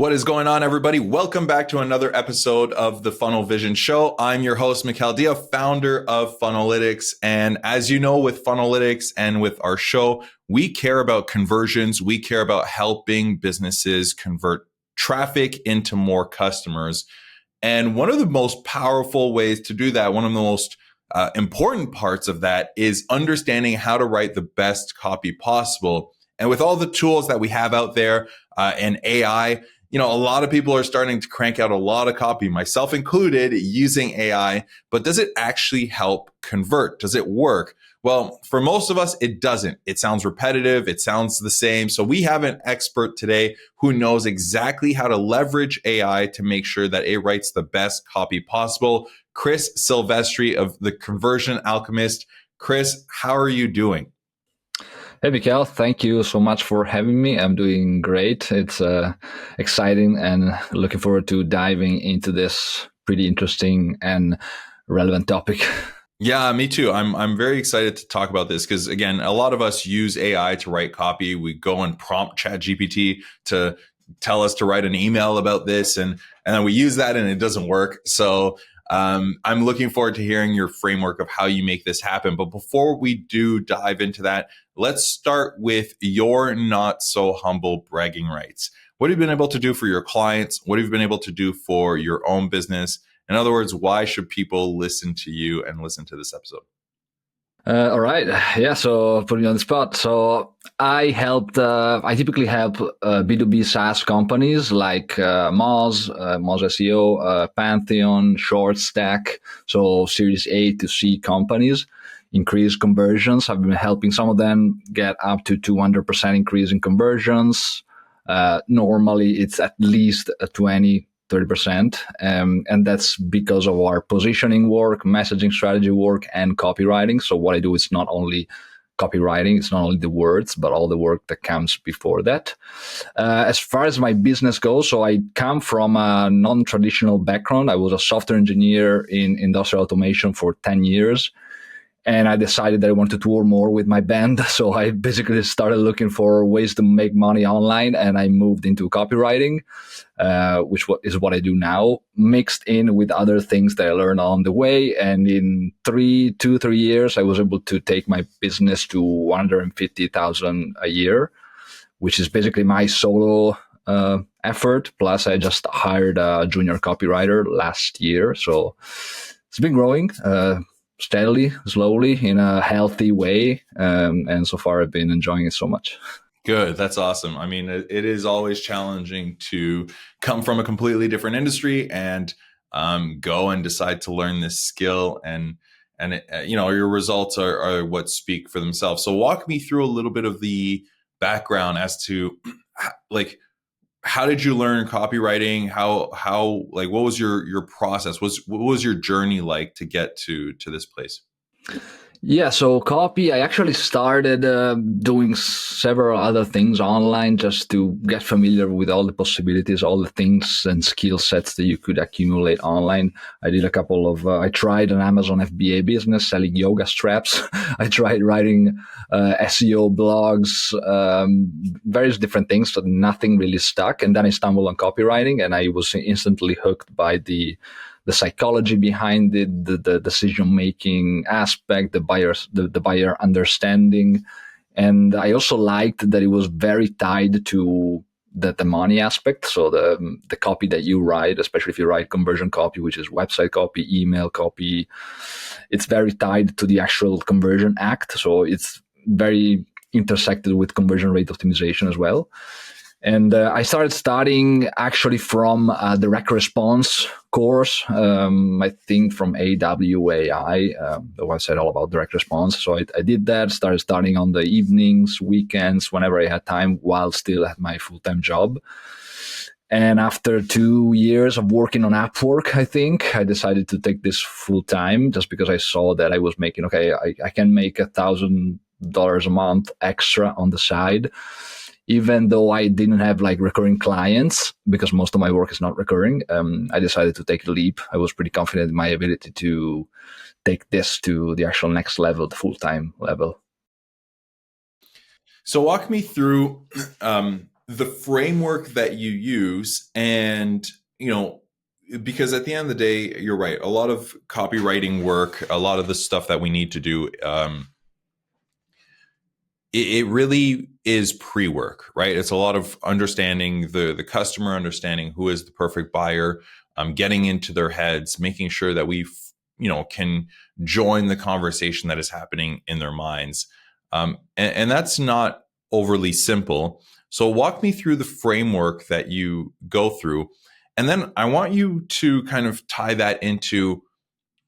What is going on, everybody? Welcome back to another episode of the Funnel Vision Show. I'm your host, Mikhail Dia, founder of Funnelytics. And as you know, with Funnelytics and with our show, we care about conversions. We care about helping businesses convert traffic into more customers. And one of the most powerful ways to do that, one of the most important parts of that is understanding how to write the best copy possible. And with all the tools that we have out there and AI, a lot of people are starting to crank out a lot of copy, myself included, using AI. But does it actually help convert? Does it work? Well, for most of us, it doesn't. It sounds repetitive. It sounds the same. So we have an expert today who knows exactly how to leverage AI to make sure that it writes the best copy possible. Chris Silvestri of the Conversion Alchemist. Chris, how are you doing? Hey, Mikhail, thank you so much for having me. I'm doing great. It's exciting and looking forward to diving into this pretty interesting and relevant topic. Yeah, me too. I'm very excited to talk about this because, again, a lot of us use AI to write copy. We go and prompt ChatGPT to tell us to write an email about this, and then we use that and it doesn't work. So I'm looking forward to hearing your framework of how you make this happen. But before we do dive into that, let's start with your not so humble bragging rights. What have you been able to do for your clients? What have you been able to do for your own business? In other words, why should people listen to you and listen to this episode? All right. Yeah. So putting you on the spot. So I typically help B2B SaaS companies like Moz SEO, Pantheon, ShortStack. So Series A to C companies increase conversions. I've been helping some of them get up to 200% increase in conversions. Normally it's at least a 30%. And that's because of our positioning work, messaging strategy work, and copywriting. So what I do is not only copywriting, it's not only the words, but all the work that comes before that. As far as my business goes, so I come from a non-traditional background. I was a software engineer in industrial automation for 10 years. And I decided that I wanted to tour more with my band. So I basically started looking for ways to make money online. And I moved into copywriting, which is what I do now, mixed in with other things that I learned on the way. And in 3 years, I was able to take my business to 150,000 a year, which is basically my solo effort. Plus, I just hired a junior copywriter last year. So it's been growing. Steadily, slowly, in a healthy way. And so far, I've been enjoying it so much. Good. That's awesome. I mean, it is always challenging to come from a completely different industry and go and decide to learn this skill. And your results are what speak for themselves. So walk me through a little bit of the background as to how did you learn copywriting? What was your process? What was your journey like to get to this place? Yeah, so copy, I actually started doing several other things online just to get familiar with all the possibilities, all the things and skill sets that you could accumulate online. I did a couple of, I tried an Amazon FBA business selling yoga straps. I tried writing SEO blogs, various different things, but nothing really stuck. And then I stumbled on copywriting and I was instantly hooked by the psychology behind it, the decision-making aspect, the buyer understanding. And I also liked that it was very tied to the money aspect. So the copy that you write, especially if you write conversion copy, which is website copy, email copy, it's very tied to the actual conversion act. So it's very intersected with conversion rate optimization as well. And I started studying actually from a direct response course, I think from AWAI, the website all about direct response. So I did that, started studying on the evenings, weekends, whenever I had time, while still at my full-time job. And after 2 years of working on Upwork, I think, I decided to take this full-time just because I saw that I was making, I can make $1,000 a month extra on the side. Even though I didn't have recurring clients, because most of my work is not recurring, I decided to take a leap. I was pretty confident in my ability to take this to the actual next level, the full-time level. So walk me through the framework that you use, and because at the end of the day, you're right, a lot of copywriting work, a lot of the stuff that we need to do, it really is pre-work, right? It's a lot of understanding the customer, understanding who is the perfect buyer, getting into their heads, making sure that we can join the conversation that is happening in their minds, and that's not overly simple. So walk me through the framework that you go through, and then I want you to kind of tie that into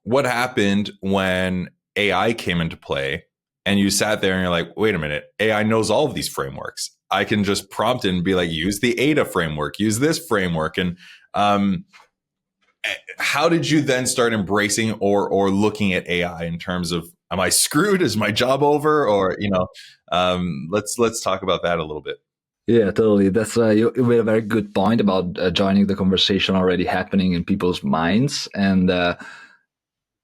what happened when AI came into play, and you sat there and you're like, wait a minute, AI knows all of these frameworks. I can just prompt it and be like, use the ADA framework, use this framework. And how did you then start embracing or looking at AI in terms of, am I screwed? Is my job over? Or, let's talk about that a little bit. Yeah, totally. That's you made a very good point about joining the conversation already happening in people's minds. And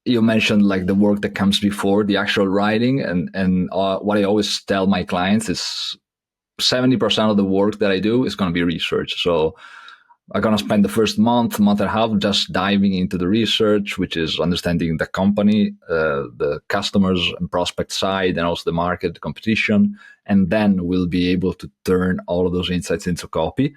you mentioned like the work that comes before the actual writing. And what I always tell my clients is 70% of the work that I do is going to be research. So I'm going to spend the first month and a half just diving into the research, which is understanding the company, the customers and prospect side, and also the market, the competition. And then we'll be able to turn all of those insights into copy.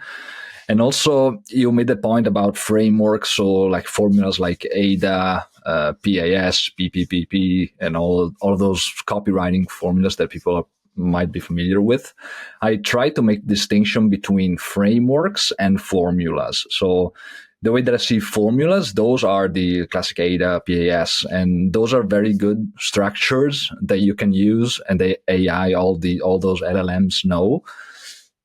And also, you made the point about frameworks, so like formulas like ADA, PAS, PPPP, and all of those copywriting formulas that people might be familiar with. I try to make distinction between frameworks and formulas. So the way that I see formulas, those are the classic ADA, PAS, and those are very good structures that you can use, and the AI, all those LLMs know,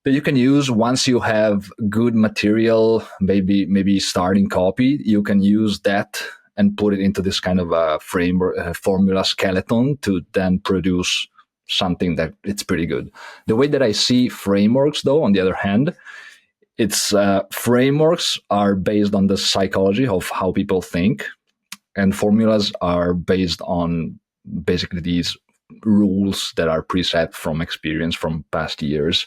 that you can use once you have good material, maybe starting copy. You can use that and put it into this kind of a framework, formula skeleton to then produce something that it's pretty good. The way that I see frameworks, though, on the other hand, it's frameworks are based on the psychology of how people think, and formulas are based on basically these rules that are preset from experience from past years.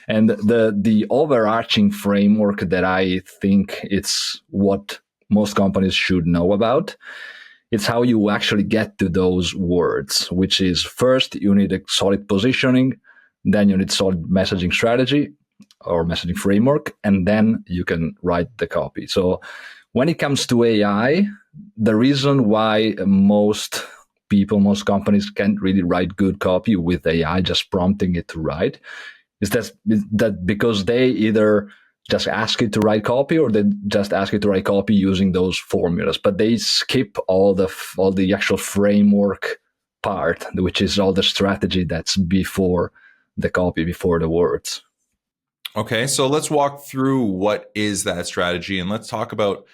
And the overarching framework that I think it's what most companies should know about, it's how you actually get to those words, which is first, you need a solid positioning, then you need solid messaging strategy or messaging framework, and then you can write the copy. So when it comes to AI, the reason why most companies can't really write good copy with AI, just prompting it to write, is that because they either just ask it to write copy, or they just ask it to write copy using those formulas, but they skip all the actual framework part, which is all the strategy that's before the copy, before the words. Okay, so let's walk through what is that strategy, and let's talk about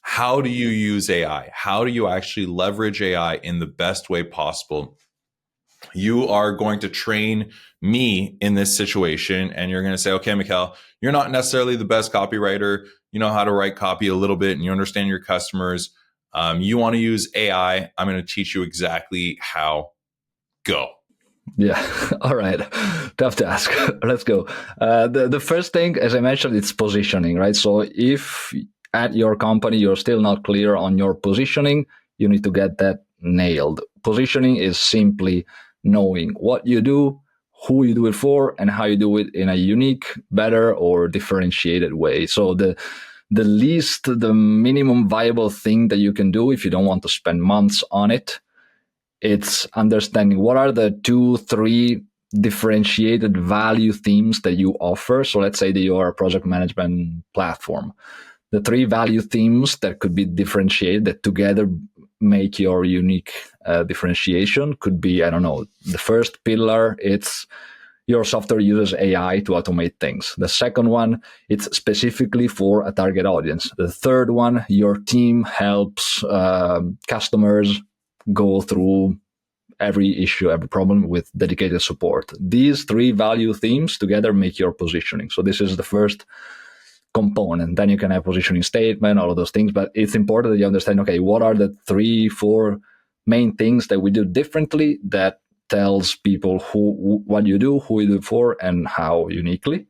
how do you use AI? How do you actually leverage AI in the best way possible? You are going to train me in this situation, and you're going to say, okay, Mikhail, you're not necessarily the best copywriter. You know how to write copy a little bit, and you understand your customers. You want to use AI. I'm going to teach you exactly how. Go. Yeah. All right. Tough task. Let's go. The first thing, as I mentioned, it's positioning, right? So if at your company you're still not clear on your positioning, you need to get that nailed. Positioning is simply knowing what you do, who you do it for, and how you do it in a unique, better, or differentiated way. So the minimum viable thing that you can do if you don't want to spend months on it, it's understanding what are the 2-3 differentiated value themes that you offer. So let's say that you are a project management platform. The 3 value themes that could be differentiated, that together make your unique differentiation, could be, I don't know, the first pillar, it's your software uses AI to automate things. The second one, it's specifically for a target audience. The third one, your team helps customers go through every issue, every problem with dedicated support. These 3 value themes together make your positioning. So this is the first component. Then you can have positioning statement, all of those things. But it's important that you understand, okay, what are the 3-4 main things that we do differently that tells people what you do, who you do it for, and how uniquely.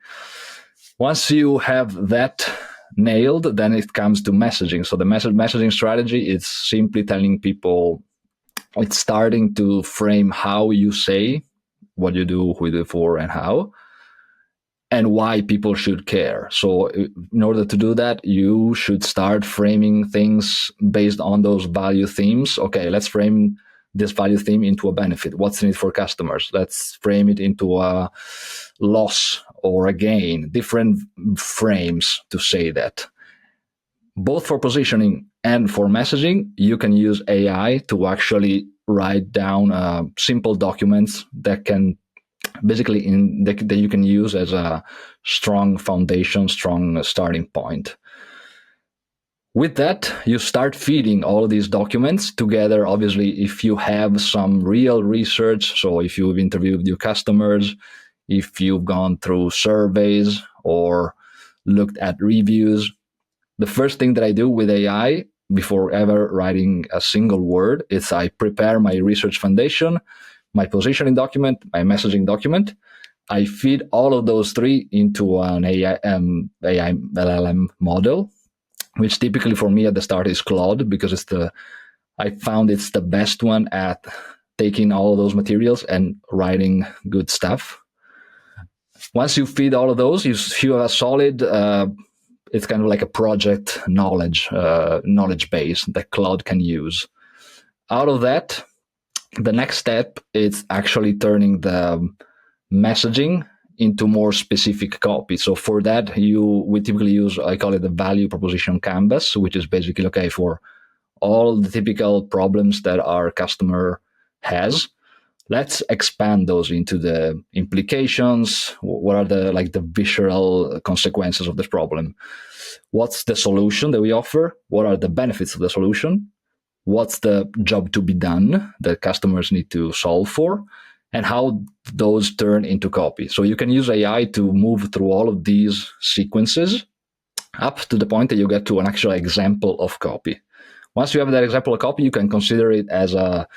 Once you have that nailed, then it comes to messaging. So the messaging strategy is simply telling people, it's starting to frame how you say what you do, who you do it for, and how, and why people should care. So in order to do that, you should start framing things based on those value themes. Okay, let's frame this value theme into a benefit. What's in it for customers? Let's frame it into a loss or a gain. Different frames to say that. Both for positioning and for messaging, you can use AI to actually write down simple documents that can basically that you can use as a strong foundation, strong starting point. With that, you start feeding all these documents together. Obviously, if you have some real research, so if you've interviewed your customers, if you've gone through surveys or looked at reviews, the first thing that I do with AI before ever writing a single word is I prepare my research foundation, my positioning document, my messaging document. I feed all of those three into an AI LLM model, which typically for me at the start is Claude, because I found it's the best one at taking all of those materials and writing good stuff. Once you feed all of those, you have a solid, it's kind of like a project knowledge base that Claude can use. Out of that, the next step is actually turning the messaging into more specific copy. So for that, we typically use, I call it the value proposition canvas, which is basically, okay, for all the typical problems that our customer has, let's expand those into the implications. What are the visceral consequences of this problem? What's the solution that we offer? What are the benefits of the solution? What's the job to be done that customers need to solve for? And how those turn into copy. So you can use AI to move through all of these sequences up to the point that you get to an actual example of copy. Once you have that example of copy, you can consider it as a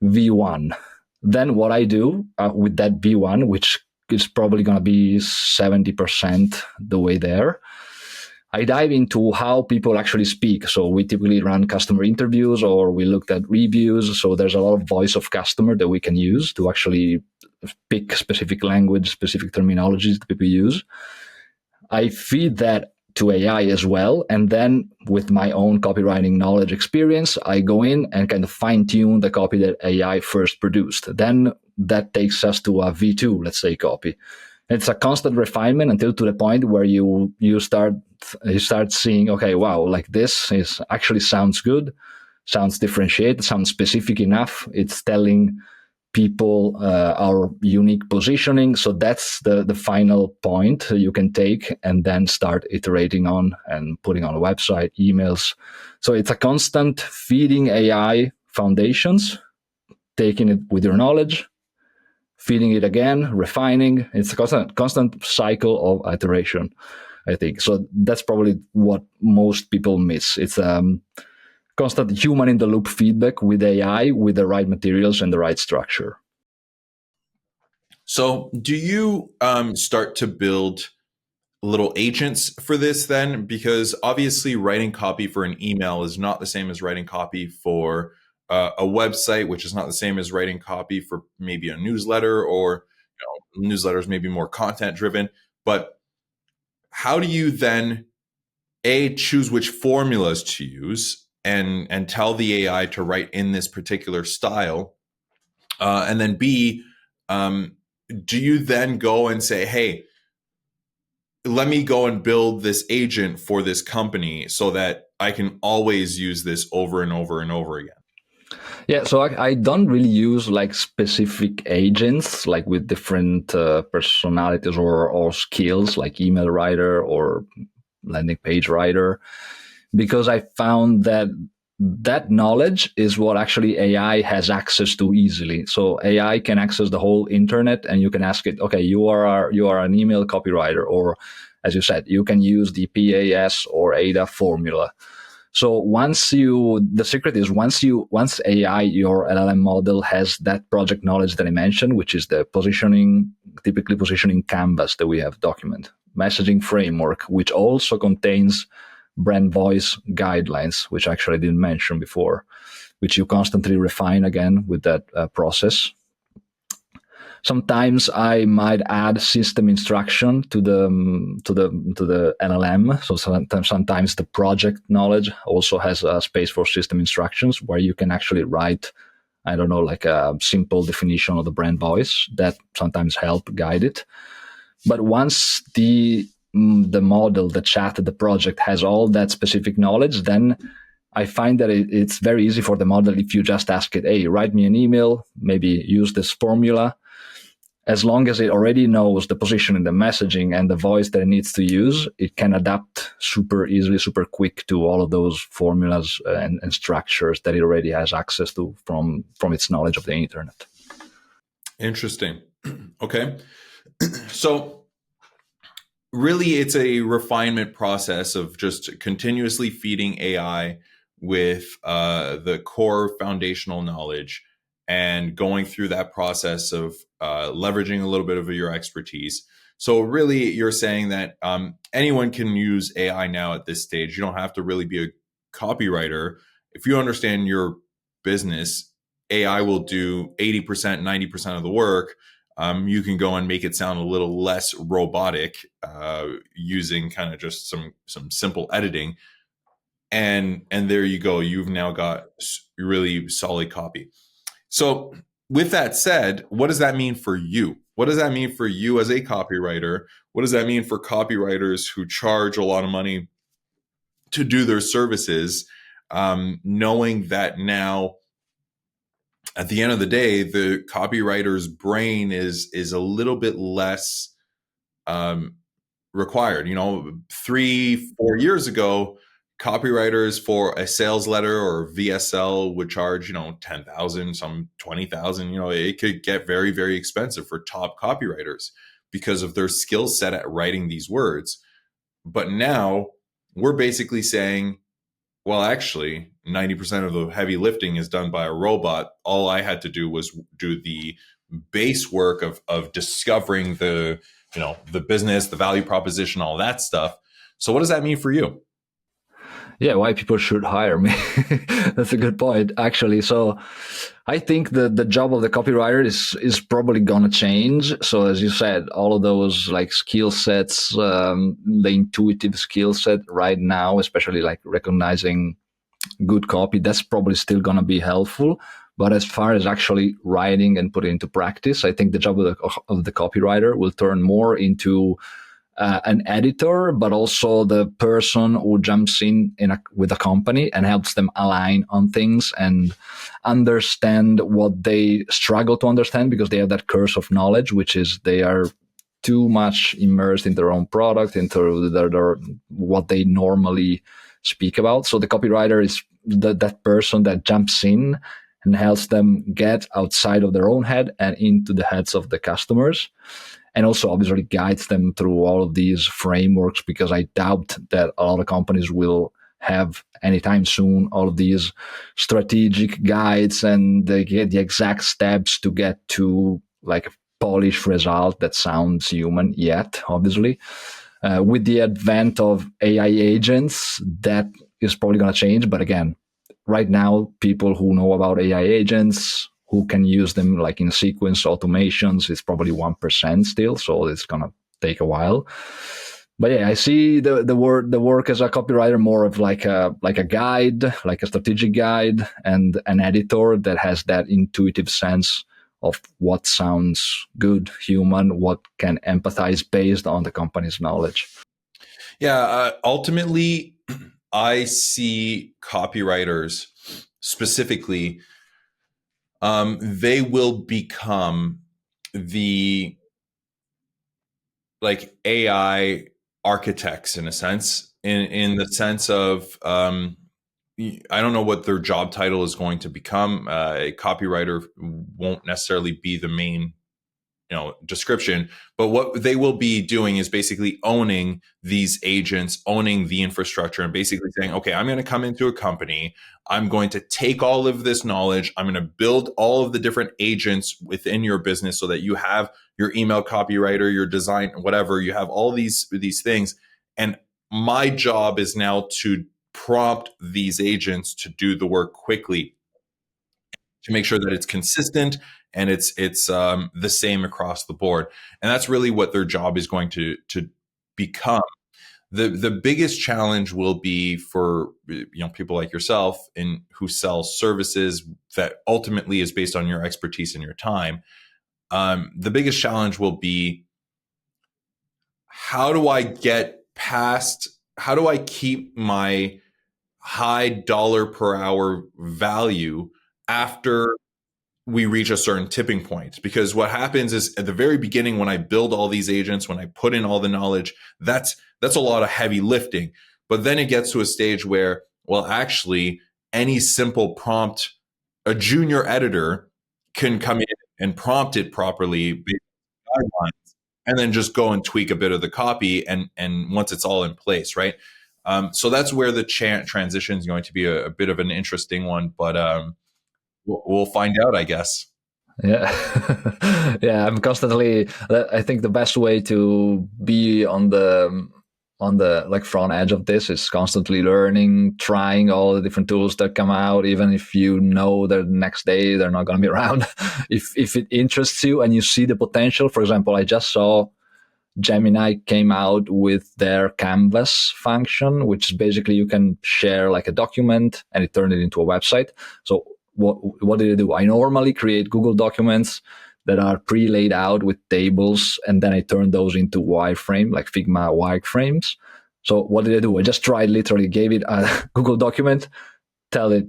V1. Then what I do with that V1, which is probably going to be 70% the way there, I dive into how people actually speak. So we typically run customer interviews, or we looked at reviews. So there's a lot of voice of customer that we can use to actually pick specific language, specific terminologies that people use. I feed that to AI as well. And then with my own copywriting knowledge experience, I go in and kind of fine tune the copy that AI first produced. Then that takes us to a V2, let's say, copy. It's a constant refinement until to the point where you start seeing, okay, wow, like this is actually sounds good, sounds differentiated, sounds specific enough. It's telling people our unique positioning. So that's the final point you can take and then start iterating on and putting on a website, emails. So it's a constant feeding AI foundations, taking it with your knowledge, feeding it again, refining. It's a constant cycle of iteration, I think. So that's probably what most people miss. It's constant human in the loop feedback with AI, with the right materials and the right structure. So do you start to build little agents for this then? Because obviously writing copy for an email is not the same as writing copy for a website, which is not the same as writing copy for maybe a newsletter, or newsletters may be more content driven. But how do you then choose which formulas to use and tell the AI to write in this particular style? And then B, do you then go and say, hey, let me go and build this agent for this company so that I can always use this over and over and over again? Yeah, so I don't really use like specific agents, like with different personalities or skills, like email writer or landing page writer, because I found that knowledge is what actually AI has access to easily. So AI can access the whole internet, and you can ask it, okay, you are an email copywriter, or as you said, you can use the PAS or ADA formula. So the secret is once AI, your LLM model has that project knowledge that I mentioned, which is the typically positioning canvas that we have document, messaging framework, which also contains brand voice guidelines, which actually I didn't mention before, which you constantly refine again with that process. Sometimes I might add system instruction to the LLM. So sometimes the project knowledge also has a space for system instructions where you can actually write, I don't know, like a simple definition of the brand voice that sometimes help guide it. But once the model, the chat, the project has all that specific knowledge, then I find that it's very easy for the model if you just ask it, hey, write me an email, maybe use this formula. As long as it already knows the position in the messaging and the voice that it needs to use, it can adapt super easily, super quick to all of those formulas and structures that it already has access to from its knowledge of the internet. Interesting. Okay. So really, it's a refinement process of just continuously feeding AI with the core foundational knowledge and going through that process of leveraging a little bit of your expertise. So really, you're saying that anyone can use AI now at this stage. You don't have to really be a copywriter. If you understand your business, AI will do 80%, 90% of the work. You can go and make it sound a little less robotic using kind of just some simple editing. And there you go. You've now got really solid copy. So with that said, what does that mean for you? What does that mean for you as a copywriter? What does that mean for copywriters who charge a lot of money to do their services, knowing that now at the end of the day, the copywriter's brain is a little bit less required. 3-4 years ago, copywriters for a sales letter or VSL would charge, 10,000, some 20,000. It could get very, very expensive for top copywriters because of their skill set at writing these words. But now we're basically saying, well, actually, 90% of the heavy lifting is done by a robot. All I had to do was do the base work of discovering the business, the value proposition, all that stuff. So what does that mean for you? Yeah, why people should hire me. That's a good point, actually. So I think the job of the copywriter is probably going to change. So as you said, all of those like skill sets, the intuitive skill set right now, especially like recognizing good copy, that's probably still going to be helpful. But as far as actually writing and putting into practice, I think the job of the copywriter will turn more into an editor, but also the person who jumps in with a company and helps them align on things and understand what they struggle to understand because they have that curse of knowledge, which is they are too much immersed in their own product, into their what they normally speak about. So the copywriter is that person that jumps in and helps them get outside of their own head and into the heads of the customers. And also obviously guides them through all of these frameworks, because I doubt that a lot of companies will have anytime soon all of these strategic guides and they get the exact steps to get to like a polished result that sounds human yet, obviously. With the advent of AI agents, that is probably going to change. But again, right now, people who know about AI agents, who can use them like in sequence automations, is probably 1% still. So it's going to take a while. But yeah, I see the work as a copywriter more of like a guide, like a strategic guide, and an editor that has that intuitive sense of what sounds good, human, what can empathize based on the company's knowledge. Yeah, ultimately, I see copywriters specifically, they will become the like AI architects in a sense, in the sense of I don't know what their job title is going to become. A copywriter won't necessarily be the main description. But what they will be doing is basically owning these agents, owning the infrastructure, and basically saying, okay, I'm going to come into a company. I'm going to take all of this knowledge. I'm going to build all of the different agents within your business so that you have your email copywriter, your design, whatever, you have all these things. And my job is now to prompt these agents to do the work quickly, to make sure that it's consistent and it's the same across the board. And that's really what their job is going to become. The biggest challenge will be for people like yourself who sell services that ultimately is based on your expertise and your time. The biggest challenge will be, how do I keep my high dollar per hour value after we reach a certain tipping point? Because what happens is, at the very beginning, when I build all these agents, when I put in all the knowledge, that's a lot of heavy lifting. But then it gets to a stage where, well, actually, any simple prompt, a junior editor can come in and prompt it properly based on guidelines, and then just go and tweak a bit of the copy. And once it's all in place, right? So that's where the transition is going to be a bit of an interesting one, but we'll find out, I guess. Yeah. Yeah, I'm constantly, I think the best way to be on the like front edge of this is constantly learning, trying all the different tools that come out, even if you know that the next day they're not going to be around. If it interests you and you see the potential. For example, I just saw Gemini came out with their Canvas function, which is basically you can share like a document and it turned it into a website. So what did I do? I normally create Google documents that are pre-laid out with tables, and then I turn those into wireframe, like Figma wireframes. So what did I do? I just literally gave it a Google document, tell it,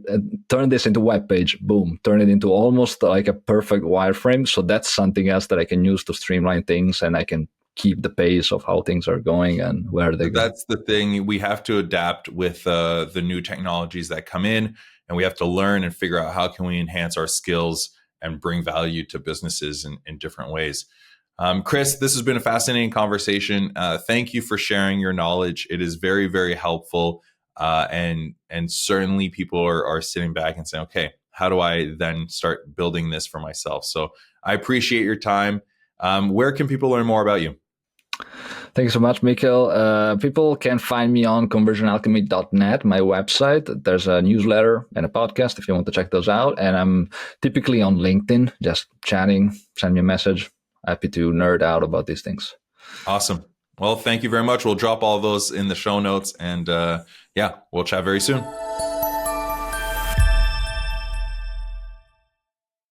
turn this into a web page, boom, turn it into almost like a perfect wireframe. So that's something else that I can use to streamline things, and I can keep the pace of how things are going and where they go. That's the thing. We have to adapt with the new technologies that come in, and we have to learn and figure out how can we enhance our skills and bring value to businesses in different ways. Chris, this has been a fascinating conversation. Thank you for sharing your knowledge. It is very, very helpful. And certainly people are sitting back and saying, okay, how do I then start building this for myself? So I appreciate your time. Where can people learn more about you? Thank you so much, Mikhail. People can find me on conversionalchemy.net, my website. There's a newsletter and a podcast if you want to check those out. And I'm typically on LinkedIn, just chatting, send me a message. Happy to nerd out about these things. Awesome. Well, thank you very much. We'll drop all those in the show notes, and we'll chat very soon.